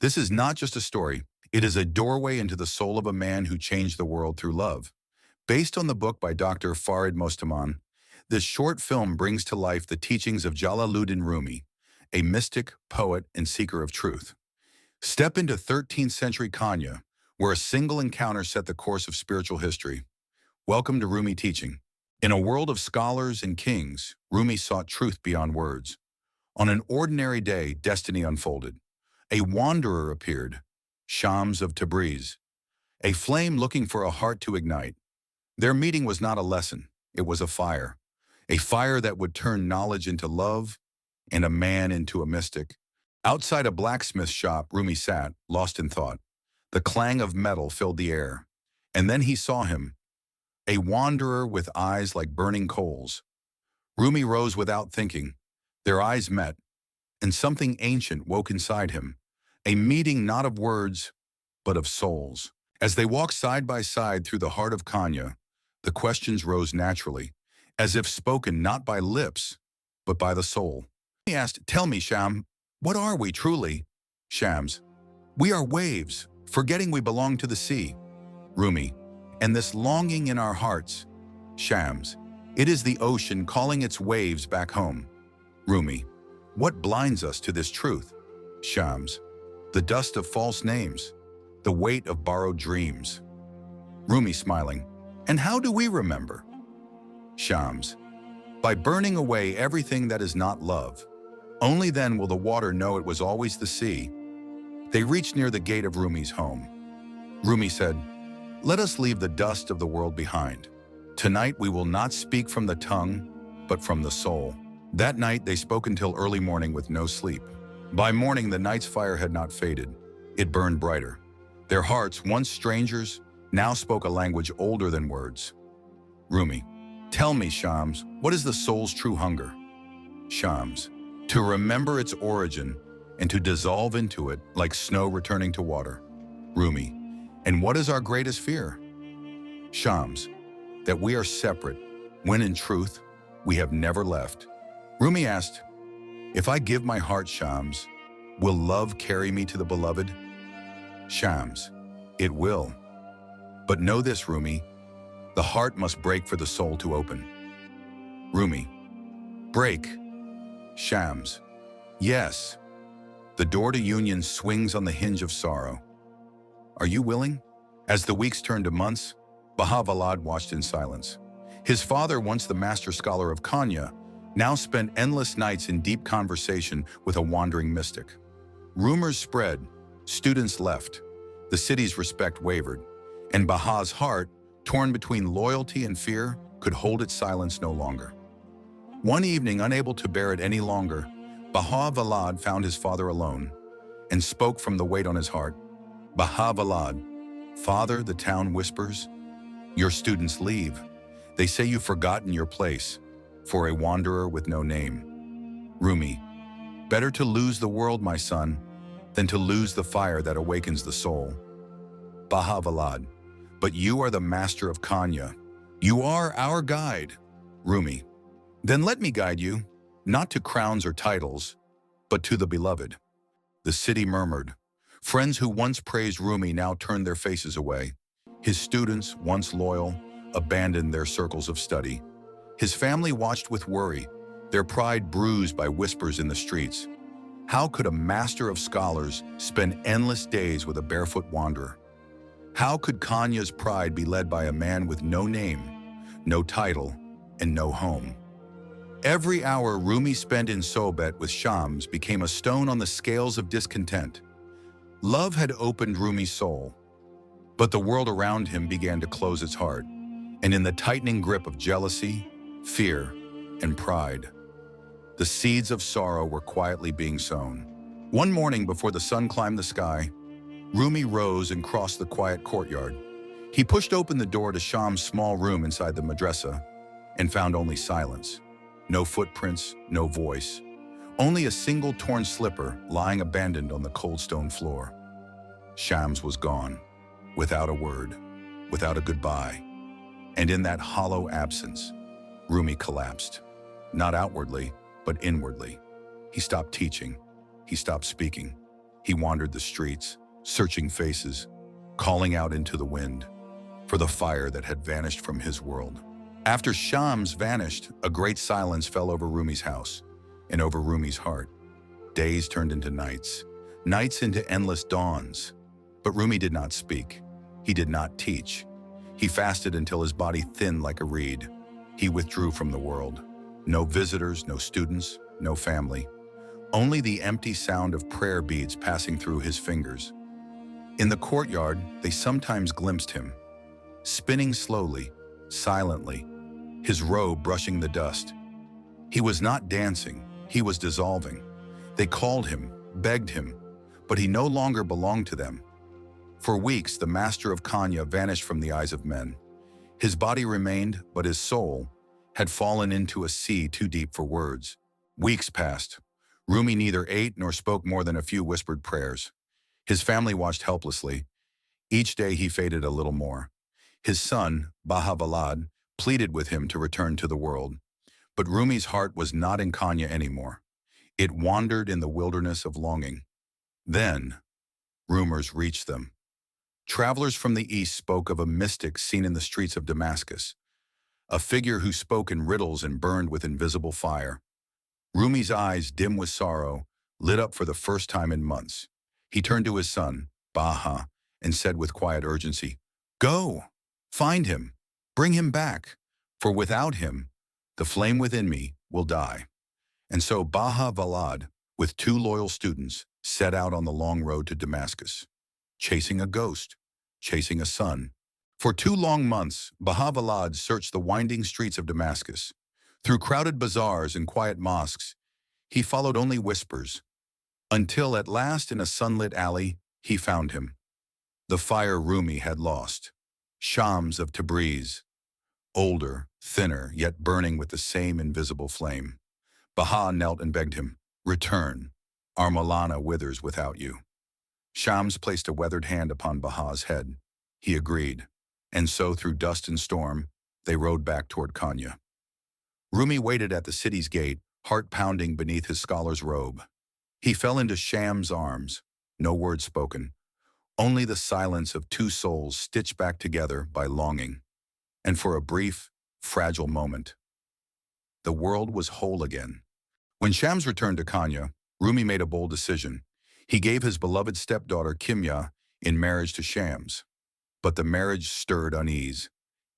This is not just a story. It is a doorway into the soul of a man who changed the world through love. Based on the book by Dr. Farid Mostamand, this short film brings to life the teachings of Jalaluddin Rumi, a mystic, poet, and seeker of truth. Step into 13th century Kenya, where a single encounter set the course of spiritual history. Welcome to Rumi Teaching. In a world of scholars and kings, Rumi sought truth beyond words. On an ordinary day, destiny unfolded. A wanderer appeared, Shams of Tabriz, a flame looking for a heart to ignite. Their meeting was not a lesson, it was a fire that would turn knowledge into love and a man into a mystic. Outside a blacksmith shop, Rumi sat, lost in thought. The clang of metal filled the air. And then he saw him, a wanderer with eyes like burning coals. Rumi rose without thinking. Their eyes met, and something ancient woke inside him, a meeting not of words, but of souls. As they walked side by side through the heart of Kenya, the questions rose naturally, as if spoken not by lips, but by the soul. He asked, "Tell me, Sham, what are we truly?" Shams, "We are waves, forgetting we belong to the sea." Rumi, "And this longing in our hearts." Shams, "It is the ocean calling its waves back home." Rumi, "What blinds us to this truth?" Shams, "The dust of false names, the weight of borrowed dreams." Rumi smiling, "And how do we remember?" Shams, "By burning away everything that is not love. Only then will the water know it was always the sea." They reached near the gate of Rumi's home. Rumi said, "Let us leave the dust of the world behind. Tonight we will not speak from the tongue, but from the soul." That night they spoke until early morning with no sleep. By morning the night's fire had not faded. It burned brighter. Their hearts, once strangers, now spoke a language older than words. Rumi, "Tell me, Shams, what is the soul's true hunger?" Shams, "To remember its origin and to dissolve into it like snow returning to water." Rumi, "And what is our greatest fear?" Shams, "That we are separate, when in truth, we have never left." Rumi asked, "If I give my heart, Shams, will love carry me to the beloved?" Shams, "It will. But know this, Rumi, the heart must break for the soul to open." Rumi, "Break." Shams, "Yes. The door to union swings on the hinge of sorrow. Are you willing?" As the weeks turned to months, Baha'u'llah watched in silence. His father, once the master scholar of Kenya, now spent endless nights in deep conversation with a wandering mystic. Rumors spread, students left, the city's respect wavered, and Baha's heart, torn between loyalty and fear, could hold its silence no longer. One evening, unable to bear it any longer, Baha'u'llah found his father alone and spoke from the weight on his heart. Baha'u'llah, "Father," the town whispers, "your students leave. They say you've forgotten your place, for a wanderer with no name." Rumi, "Better to lose the world, my son, than to lose the fire that awakens the soul." Baha'u'llah, "But you are the master of Kenya. You are our guide." Rumi, "Then let me guide you, not to crowns or titles, but to the beloved." The city murmured. Friends who once praised Rumi now turned their faces away. His students, once loyal, abandoned their circles of study. His family watched with worry, their pride bruised by whispers in the streets. How could a master of scholars spend endless days with a barefoot wanderer? How could Kenya's pride be led by a man with no name, no title, and no home? Every hour Rumi spent in Sohbet with Shams became a stone on the scales of discontent. Love had opened Rumi's soul, but the world around him began to close its heart, and in the tightening grip of jealousy, fear, and pride, the seeds of sorrow were quietly being sown. One morning before the sun climbed the sky, Rumi rose and crossed the quiet courtyard. He pushed open the door to Sham's small room inside the madrasa and found only silence. No footprints, no voice. Only a single torn slipper lying abandoned on the cold stone floor. Shams was gone, without a word, without a goodbye. And in that hollow absence, Rumi collapsed, not outwardly, but inwardly. He stopped teaching. He stopped speaking. He wandered the streets, searching faces, calling out into the wind for the fire that had vanished from his world. After Shams vanished, a great silence fell over Rumi's house and over Rumi's heart. Days turned into nights, nights into endless dawns. But Rumi did not speak. He did not teach. He fasted until his body thinned like a reed. He withdrew from the world. No visitors, no students, no family. Only the empty sound of prayer beads passing through his fingers. In the courtyard, they sometimes glimpsed him, spinning slowly, silently, his robe brushing the dust. He was not dancing, he was dissolving. They called him, begged him, but he no longer belonged to them. For weeks, the master of Kanya vanished from the eyes of men. His body remained, but his soul had fallen into a sea too deep for words. Weeks passed. Rumi neither ate nor spoke more than a few whispered prayers. His family watched helplessly. Each day he faded a little more. His son, Bahavalad, pleaded with him to return to the world. But Rumi's heart was not in Kanya anymore. It wandered in the wilderness of longing. Then, rumors reached them. Travelers from the east spoke of a mystic seen in the streets of Damascus, a figure who spoke in riddles and burned with invisible fire. Rumi's eyes, dim with sorrow, lit up for the first time in months. He turned to his son, Baha, and said with quiet urgency, "Go, find him, bring him back, for without him, the flame within me will die." And so Baha Valad, with 2 loyal students, set out on the long road to Damascus, chasing a ghost, chasing a son. For 2 long months, Bahavalad searched the winding streets of Damascus. Through crowded bazaars and quiet mosques, he followed only whispers, until at last in a sunlit alley, he found him. The fire Rumi had lost. Shams of Tabriz, older, thinner, yet burning with the same invisible flame. Baha knelt and begged him, "Return. Our Maulana withers without you." Shams placed a weathered hand upon Baha's head. He agreed, and so through dust and storm, they rode back toward Konya. Rumi waited at the city's gate, heart pounding beneath his scholar's robe. He fell into Shams' arms, no word spoken, only the silence of 2 souls stitched back together by longing. And for a brief, fragile moment, the world was whole again. When Shams returned to Konya, Rumi made a bold decision. He gave his beloved stepdaughter Kimya in marriage to Shams. But the marriage stirred unease.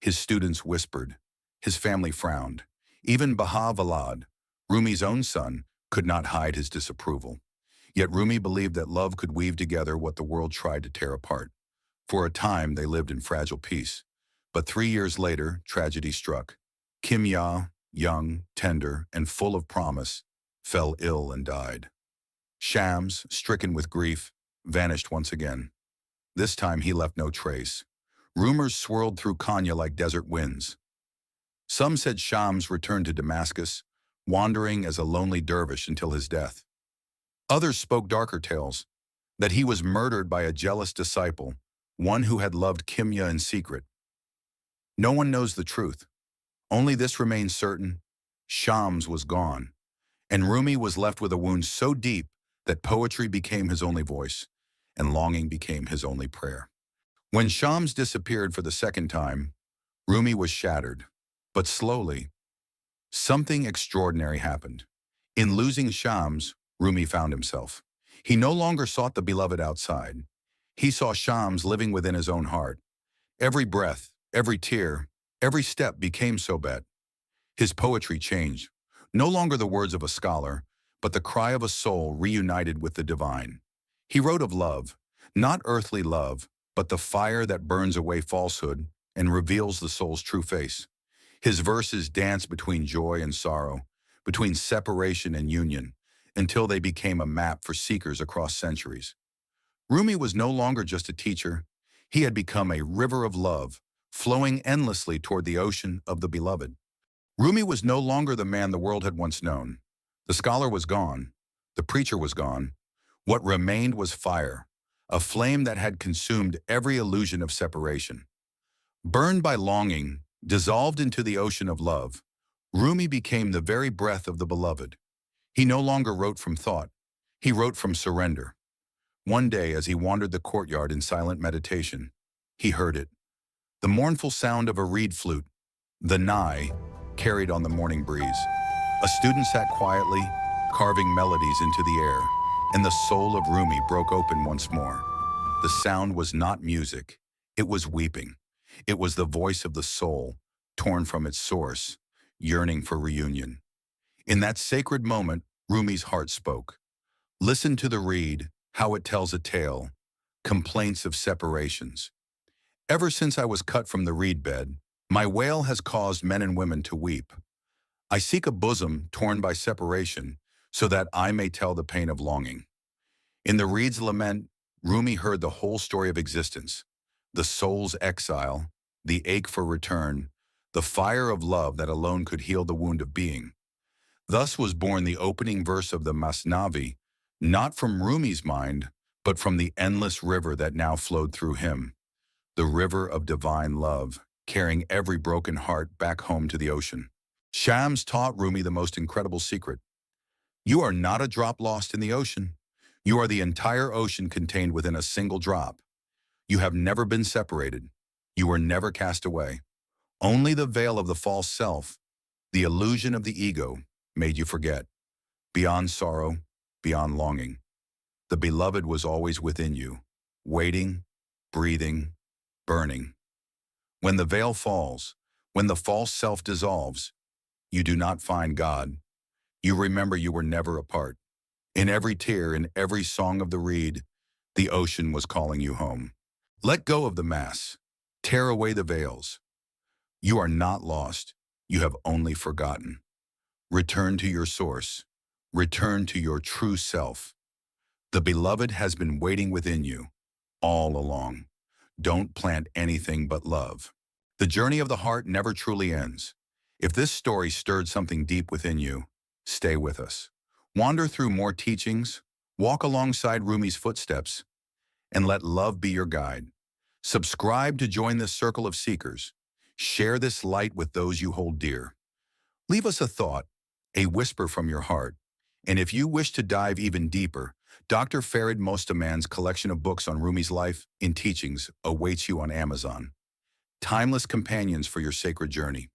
His students whispered. His family frowned. Even Bahavalad, Rumi's own son, could not hide his disapproval. Yet Rumi believed that love could weave together what the world tried to tear apart. For a time, they lived in fragile peace. But 3 years later, tragedy struck. Kimya, young, tender, and full of promise, fell ill and died. Shams, stricken with grief, vanished once again. This time he left no trace. Rumors swirled through Konya like desert winds. Some said Shams returned to Damascus, wandering as a lonely dervish until his death. Others spoke darker tales, that he was murdered by a jealous disciple, one who had loved Kimya in secret. No one knows the truth. Only this remains certain: Shams was gone, and Rumi was left with a wound so deep that poetry became his only voice, and longing became his only prayer. When Shams disappeared for the second time, Rumi was shattered. But slowly, something extraordinary happened. In losing Shams, Rumi found himself. He no longer sought the beloved outside. He saw Shams living within his own heart. Every breath, every tear, every step became Sobet. His poetry changed. No longer the words of a scholar, but the cry of a soul reunited with the divine. He wrote of love, not earthly love, but the fire that burns away falsehood and reveals the soul's true face. His verses danced between joy and sorrow, between separation and union, until they became a map for seekers across centuries. Rumi was no longer just a teacher. He had become a river of love, flowing endlessly toward the ocean of the beloved. Rumi was no longer the man the world had once known. The scholar was gone. The preacher was gone. What remained was fire, a flame that had consumed every illusion of separation. Burned by longing, dissolved into the ocean of love, Rumi became the very breath of the beloved. He no longer wrote from thought. He wrote from surrender. One day, as he wandered the courtyard in silent meditation, he heard it, the mournful sound of a reed flute, the nigh, carried on the morning breeze. A student sat quietly, carving melodies into the air, and the soul of Rumi broke open once more. The sound was not music, it was weeping. It was the voice of the soul, torn from its source, yearning for reunion. In that sacred moment, Rumi's heart spoke. Listen to the reed, how it tells a tale, complaints of separations. Ever since I was cut from the reed bed, my wail has caused men and women to weep. I seek a bosom torn by separation, so that I may tell the pain of longing. In the reed's lament, Rumi heard the whole story of existence, the soul's exile, the ache for return, the fire of love that alone could heal the wound of being. Thus was born the opening verse of the Masnavi, not from Rumi's mind, but from the endless river that now flowed through him, the river of divine love, carrying every broken heart back home to the ocean. Shams taught Rumi the most incredible secret. You are not a drop lost in the ocean. You are the entire ocean contained within a single drop. You have never been separated. You were never cast away. Only the veil of the false self, the illusion of the ego, made you forget. Beyond sorrow, beyond longing. The beloved was always within you, waiting, breathing, burning. When the veil falls, when the false self dissolves, you do not find God. You remember you were never apart. In every tear, in every song of the reed, the ocean was calling you home. Let go of the mass. Tear away the veils. You are not lost. You have only forgotten. Return to your source. Return to your true self. The beloved has been waiting within you all along. Don't plant anything but love. The journey of the heart never truly ends. If this story stirred something deep within you, stay with us. Wander through more teachings, walk alongside Rumi's footsteps, and let love be your guide. Subscribe to join this circle of seekers. Share this light with those you hold dear. Leave us a thought, a whisper from your heart. And if you wish to dive even deeper, Dr. Farid Mostamand's collection of books on Rumi's life and teachings awaits you on Amazon. Timeless companions for your sacred journey.